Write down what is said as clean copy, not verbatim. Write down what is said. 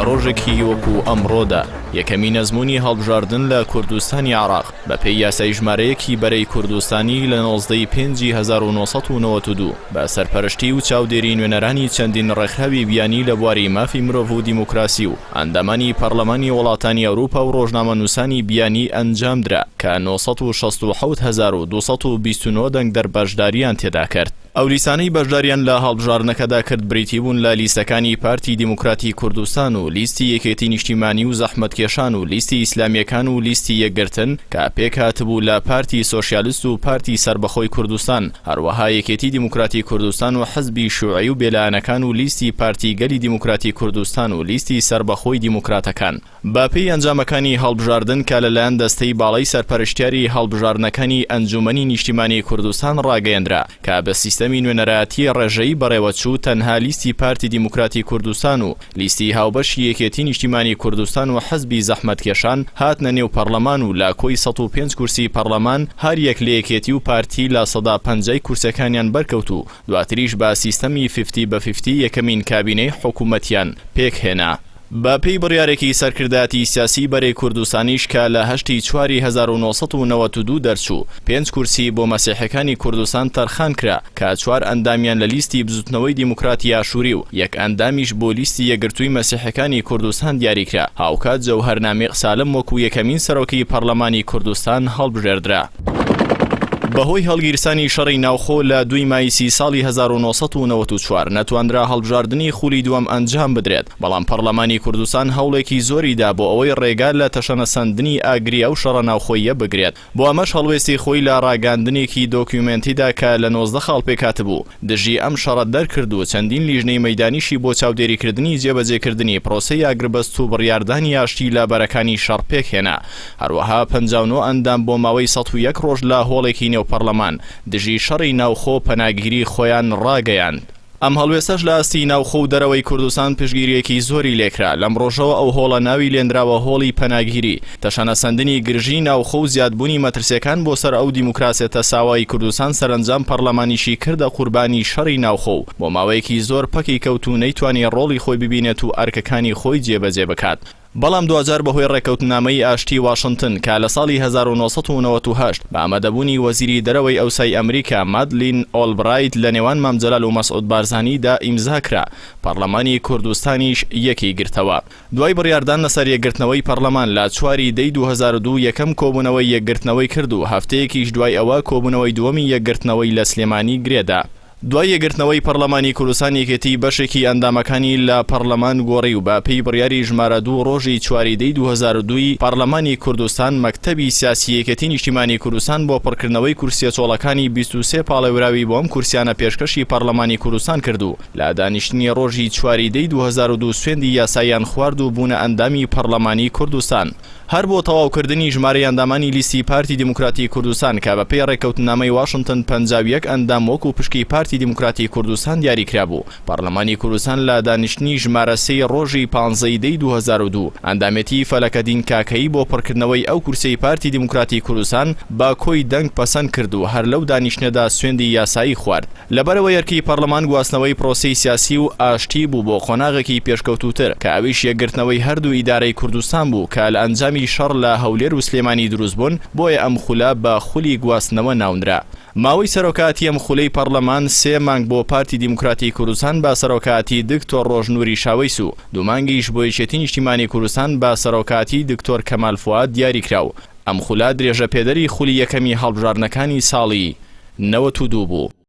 ڕۆژێکی وەکو ئەمڕۆدا یەکەمین ئەزموونی هەڵبژاردن لە کوردستانی عێراق بە پێی یاسای ژمارەیەکی بەرەی کوردستانی لە 1992 بە سەرپەرشتی و چاودێری نوێنەرانی چەندین ڕێکخراوی بیانی لە بواری مافی مرۆڤ و دیموکراسی و ئەندامانی پەرلەمانی وڵاتانی ئەوروپا و ڕۆژنامەنووسانی بیانی ئەنجامدرا کە 967,229 دەنگ دەربەشداریان تێدا کرد. ئەو لیستانەی بەشداریان لە هەڵبژارنەکەدا کرد بریتی بوون لە لیستەکانی پارتی دیموکراتی کوردستان و لیستی یەکێتی نیشتیمانی و زەحمەتکێشان و لیستی ئیسلامیەکان و لیستی یەکگرتن کە پێک هاتبوو لە پارتی سۆشیالیست و پارتی سربەخۆی کوردستان، هەروەها یەکێتی دیموکراتی کوردستان و حزبی شووعی و بێلایەنەکان و لیستی پارتی گەلی دیموکراتی کوردستان و لیستی سربەخۆی دیموکراتەکان. با پێی ئەنجامەکانی هەڵبژاردن کە لەلایەن دەستەی باڵای سەرپەرشتیاری هەڵبژاردنەکانی ئەنجومەنی نیشتیمانی کوردستان ڕاگەیەندرا کە بە سیستەمی نوێنەرایەتی ڕێژەیی بەڕێوەچوو تەنها لیستی پارتی دیموکراتی کوردستان و لیستی هاوبەشی یەکێتی نیشتیمانی کوردستان و حزبی زەحمەتکێشان هاتنە نێو پەرلەمان و لە کۆی 105 کورسی پەرلەمان هەر یەک لە یەکێتی و پارتی لە 150 کورسەکانیان بەرکەوت و دواتریش بە سیستەمی 50-50 یەکەمین کابینەی حکوومەتیان پێکهێنا. با پێی بڕیارێکی سەرکردایەتی سیاسی بەرەی کوردستانیش کە لە 8 چواری 1992 دەرچوو 5 کورسی بۆ مەسیحەکانی کوردستان تەرخان کرا کە 4 ئەندامیان لە لیستی بزوتنەوەی دیموکراتی ئاشووری و یەک ئەندامیش بۆ لیستی یەکگرتووی مەسیحەکانی کوردستان دیاریکرا. هاوکات جەوهەرنامێق سالم وەکو یەکەمین سەرۆکی پەرلەمانی کوردستان هەڵبژێردرا. بەهۆی هەڵگیرسانی شەڕی ناوخۆ لە 2 مایسی ساڵی 1994 نەتواندرا هەڵبژاردنی خولی دووەم ئەنجام بدرێت، بەڵام پەرلەمانی کوردستان هەوڵێکی زۆریدا بۆ ئەوەی ڕێگا لە تەشەنەسەندنی ئاگری ئەو شەڕە ناوخۆییە بگرێت. بۆ ئەمەش هەڵوێستی خۆی لە ڕاگاندنێکی دۆکیومنتیدا کە لە 19 خاڵ پێکاتبوو دژی ئەم شەڕە دەرکرد و چەندین لیژنەی مەیدانیشی بۆ چاودێریکردنی جێبەجێکردنی پرۆسەی ئاگربەست و بڕیاردانی ئاشتی لە بەرەکانی شەڕ پێکهێنا. هەروەها 59 ئەندام بۆ ماوەی 101 ڕۆژ لە هۆڵێکی پەرلەمان دژی شەڕی ناوخۆ پەناگیری خۆیان ڕاگەیاند. ئەم هەڵوێستەش لە ئاستی ناوخۆ و دەرەوەی کوردستان پشگیریەکی زۆری لێکرا. لەم ڕۆژەوە ئەو هۆڵە ناوی لێنراوە هۆڵی پەناگیری، تەشەنەسەندنی گرژی ناوخۆ و زیادبوونی مەترسیەکان بۆ سەر ئەو دیموکراسێتە ساوای کوردستان سەرنجام پەرلەمانیشی کردە قوربانی شەڕی ناوخۆ بۆ ماوەیەکی زۆر پەکی کەوت و نەیتوانی ڕۆڵی خۆی ببینێت و ئەرکەکانی خۆی جێبەجێ بکات. بەڵام دوجار بەهۆی ڕێکەوتنامەی ئاشتی واشنگتن کە لە ساڵی 1998 بە ئامادەبوونی وەزیری دەرەوەی ئەوسای ئەمریکا مادلین ئۆڵبرایت لە نێوان مامجەلال و مەسعود بارزانیدا ئیمزا کرا، پەرلەمانی کوردستانیش یەکی گرتەوە. دوای بڕیاردان لەسەر یەکگرتنەوەی پەرلەمان لە 4 دەی 2002 یەکەم کۆبوونەوەی یەکگرتنەوەی کرد و هەفتەیەکیش دوای ئەوە کۆبوونەوەی دووەمی یەکگرتنەوەی لە سلێمانی گرێدا. دوای یەکگرتنەوەی پەرلەمانی کوردستان یەکێتی بەشێکی ئەندامەکانی لە پەرلەمان گۆڕی و بە پێی بڕیاری ژمارە 2 ڕۆژی 4 دەی 2002 پەرلەمانی کوردستان مەکتەبی سیاسی یەکێتی نیشتیمانی کوردستان بۆ پڕکردنەوەی کورسیە چۆڵەکانی 23 پاڵێوراوی بۆ ئەم کورسیانە پێشکەشی پەرلەمانی کوردستان کرد و لە دانیشتنی ڕۆژی 4 دەی 2002 سوێندی یاساییان خوارد و بوونە ئەندامی پەرلەمانی کوردستان. هەر بۆ تەواوکردنی ژمارەی ئەندامانی لیستی پارتی دیموکراتی کوردستان کە بە پێی ڕێکەوتنامەی واشنگتن 51 ئەندام وەکو پشکی پارتی دیموکراتی کوردستان دیاریکرا بوو. پەرلەمانی کوردستان لە دانیشتنی ژمارە 3 ڕۆژی 15 دەی 2002 ئەندامەتی فەلەکەدین کاکەیی بۆ پڕکردنەوەی ئەو کورسەی پارتی دیموکراتی کوردستان با کۆی دەنگ پەسەند کرد و هەر لەو دانیشتنەدا سوێندی یاسایی خوارد. لەبەرەوە یەرکی پەرلەمان گواستنەوەی پرۆسەی سیاسی و ئاشتی بوو بۆ خۆناغێکی پێشکەوتوتر کە ئەویش یەکگرتنەوەی هەردوو ئیدارەی کوردستان بوو کە لە ئەنجامی شەڕ لە هەولێر و سلێمانی دروست بوون، بۆیە ئەم خولە بە خولی گواستنەوە ناونرا. ماوەی سەرۆکاتی ئەم خولەی پەرلەمان 3 مانگ بۆ پارتی دیموکراتی کوردستان بە سەرۆکاتی دکتۆر ڕۆژنووری شاوەیس و 2 مانگیش بۆ یەکێتی نیشتیمانی کوردستان بە سەرۆکاتی دکتۆر کەمال فواد دیاریکراو. ئەم خولە درێژە پێدەری خولی یەکەمی هەڵبژاردنەکانی ساڵی 92 بوو.